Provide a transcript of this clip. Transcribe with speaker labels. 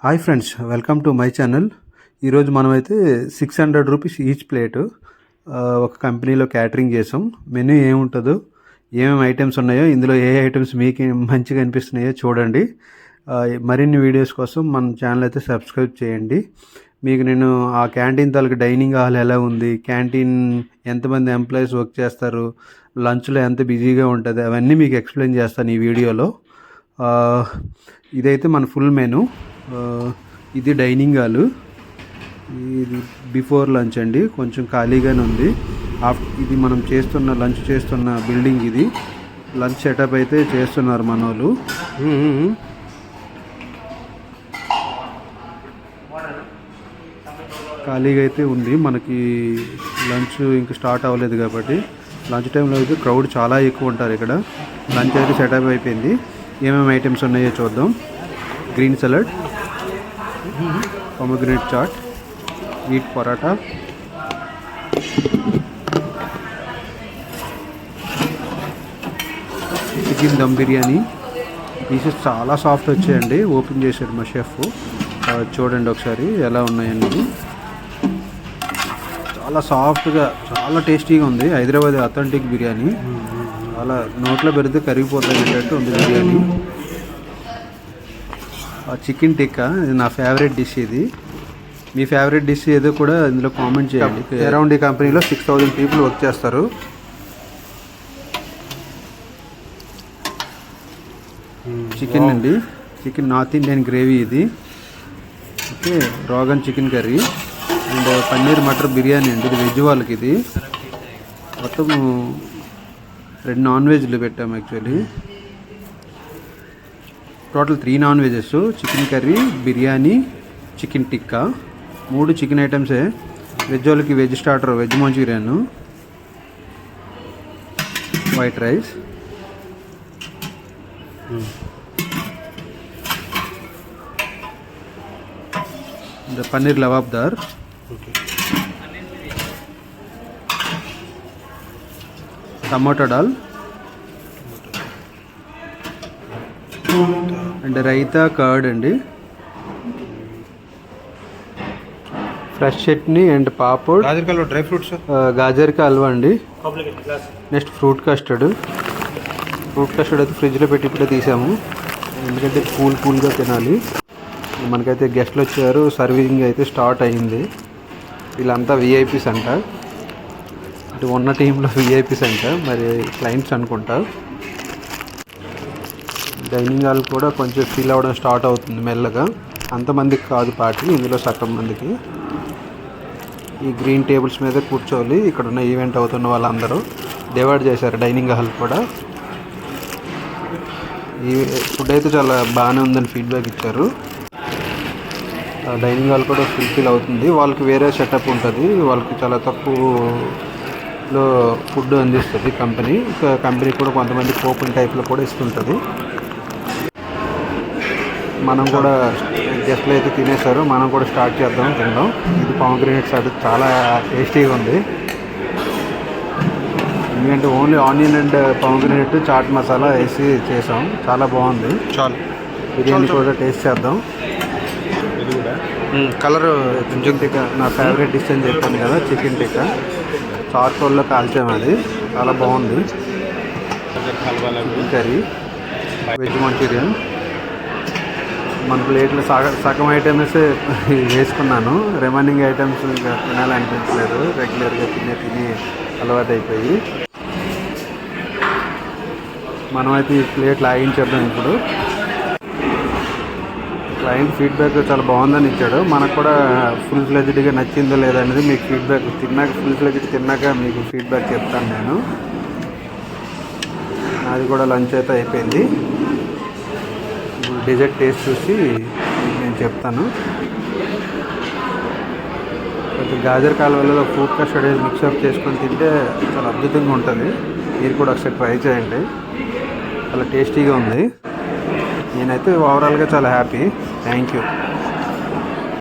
Speaker 1: Hi friends, welcome to my channel. ఈరోజు మనమైతే 600 rupees each plate ఒక కంపెనీలో క్యాటరింగ్ చేసాం. మెనూ ఏముంటుందో, ఏమేమి ఐటమ్స్ ఉన్నాయో, ఇందులో ఏ ఐటమ్స్ మీకు మంచిగా అనిపిస్తున్నాయో చూడండి. మరిన్ని వీడియోస్ కోసం మన ఛానల్ అయితే సబ్స్క్రైబ్ చేయండి. మీకు నేను ఆ క్యాంటీన్ తాలూకు డైనింగ్ హాల్ ఎలా ఉంది, క్యాంటీన్ ఎంతమంది ఎంప్లాయీస్ వర్క్ చేస్తారు, లంచ్లో ఎంత బిజీగా ఉంటుంది, అవన్నీ మీకు ఎక్స్ప్లెయిన్ చేస్తాను ఈ వీడియోలో. ఇదైతే మన ఫుల్ మెనూ. ఇది డైనింగ్ హాలు. ఇది బిఫోర్ లంచ్ అండి, కొంచెం ఖాళీగానే ఉంది. ఇది మనం లంచ్ చేస్తున్న బిల్డింగ్. ఇది లంచ్ సెటప్ అయితే చేస్తున్నారు మన వాళ్ళు. ఖాళీగా అయితే ఉంది. మనకి లంచ్ ఇంకా స్టార్ట్ అవ్వలేదు కాబట్టి లంచ్ టైంలో అయితే క్రౌడ్ చాలా ఎక్కువ ఉంటారు ఇక్కడ. లంచ్ అయితే సెటప్ అయిపోయింది. ఏమేమి ఐటమ్స్ ఉన్నాయో చూద్దాం. Green salad, pomegranate chaat, wheat paratha, chicken dum biryani. Pieces చాలా సాఫ్ట్ వచ్చాయండి. ఓపెన్ చేశాడు మా షెఫ్. చూడండి ఒకసారి ఎలా ఉన్నాయన్నది. చాలా సాఫ్ట్గా, చాలా టేస్టీగా ఉంది. హైదరాబాద్ అథెంటిక్ బిర్యానీ. చాలా నోట్లో పెడితే కరిగిపోతాయేటట్టు ఉంది బిర్యానీ. చికెన్ టిక్కా, ఇది నా ఫేవరెట్ డిష్. ఇది మీ ఫేవరెట్ డిష్ ఏదో కూడా ఇందులో కామెంట్ చేయండి. అరౌండ్ ఈ కంపెనీలో 6000 పీపుల్ వర్క్ చేస్తారు. చికెన్ అండి, చికెన్ నార్త్ ఇండియన్ గ్రేవీ ఇది. Okay, Rogan chicken curry and paneer matar biryani అండి. ఇది వెజ్ వాళ్ళకి. ఇది మొత్తం 2 నాన్ వెజ్లు పెట్టాము. యాక్చువల్లీ టోటల్ 3 నాన్ వెజెస్. Chicken curry, biryani, chicken tikka, 3 chicken ఐటమ్సే. వెజ్ వాళ్ళకి veg starter, veg Manchurian, white rice, paneer lababdar, tomato dal and raita, curd అండి, fresh chutney and papad,
Speaker 2: dry fruits,
Speaker 1: గాజర్కా హల్వా అండి. Next fruit custard. అయితే ఫ్రిడ్జ్లో పెట్టి ఇప్పుడే తీసాము, ఎందుకంటే కూల్గా తినాలి. మనకైతే గెస్ట్లు వచ్చారు. సర్వింగ్ అయితే స్టార్ట్ అయ్యింది. వీళ్ళంతా విఐపీస్ అంట. అంటే ఉన్న టీంలో విఐపీస్ అంట, మరి క్లయింట్స్ అనుకుంటా. డైనింగ్ హాల్ కూడా కొంచెం ఫీల్ అవ్వడం స్టార్ట్ అవుతుంది మెల్లగా. అంతమందికి కాదు పార్టీ, ఇందులో సగం మందికి. ఈ గ్రీన్ టేబుల్స్ మీద కూర్చోవాలి. ఇక్కడ ఉన్న ఈవెంట్ అవుతున్న వాళ్ళందరూ డివైడ్ చేశారు డైనింగ్ హాల్ కూడా. ఈ ఫుడ్ అయితే చాలా బాగానే ఉందని ఫీడ్బ్యాక్ ఇచ్చారు. డైనింగ్ హాల్ కూడా ఫుల్ఫిల్ అవుతుంది. వాళ్ళకి వేరే సెటప్ ఉంటుంది. వాళ్ళకి చాలా తక్కువలో ఫుడ్ అందిస్తుంది కంపెనీ. కంపెనీ కూడా కొంతమంది కూపన్ టైప్లో కూడా ఇస్తుంటుంది. మనం కూడా గెస్ట్లు అయితే తినేసారు, మనం కూడా స్టార్ట్ చేద్దాం తిందాం. ఇది పొమగ్రనేట్ చాట్, చాలా టేస్టీగా ఉంది. ఎందుకంటే only onion and pomegranate chaat masala వేసి చేసాం. చాలా బాగుంది. బిర్యానీ కూడా టేస్ట్ చేద్దాం.
Speaker 2: కలర్
Speaker 1: చికెన్ టిక్కా నా ఫేవరెట్ డిష్ అని చెప్పాను కదా, చికెన్ టిక్కా. చార్కోల్లో కాల్చాము, అది చాలా బాగుంది. Chicken curry, veg Manchurian. మన ప్లేట్లో సగం ఐటమ్స్ వేసుకున్నాను. రిమైనింగ్ ఐటమ్స్ ఇంకా తినాలనిపించలేదు. రెగ్యులర్గా తిని అలవాటు అయిపోయి మనమైతే ఈ ప్లేట్ లాగించేద్దాం ఇప్పుడు. క్లయింట్ ఫీడ్బ్యాక్ చాలా బాగుందని ఇచ్చాడు. మనకు కూడా ఫుల్ ఫ్లెజ్డ్గా నచ్చిందో లేదనేది మీకు ఫీడ్బ్యాక్ ఫుల్ ఫ్లెజ్డ్ తిన్నాక మీకు ఫీడ్బ్యాక్ చెప్తాను నేను. అది కూడా లంచ్ అయితే అయిపోయింది. డెజర్ట్ టేస్ట్ చూసి నేను చెప్తాను. కొంచెం గాజర్ కాలువలలో ఫ్రూట్ కస్టర్డ్ మిక్సప్ చేసుకొని తింటే చాలా అద్భుతంగా ఉంటుంది. మీరు కూడా ఒకసారి ట్రై చేయండి, చాలా టేస్టీగా ఉంది. నేనైతే ఓవరాల్గా చాలా హ్యాపీ. Thank you.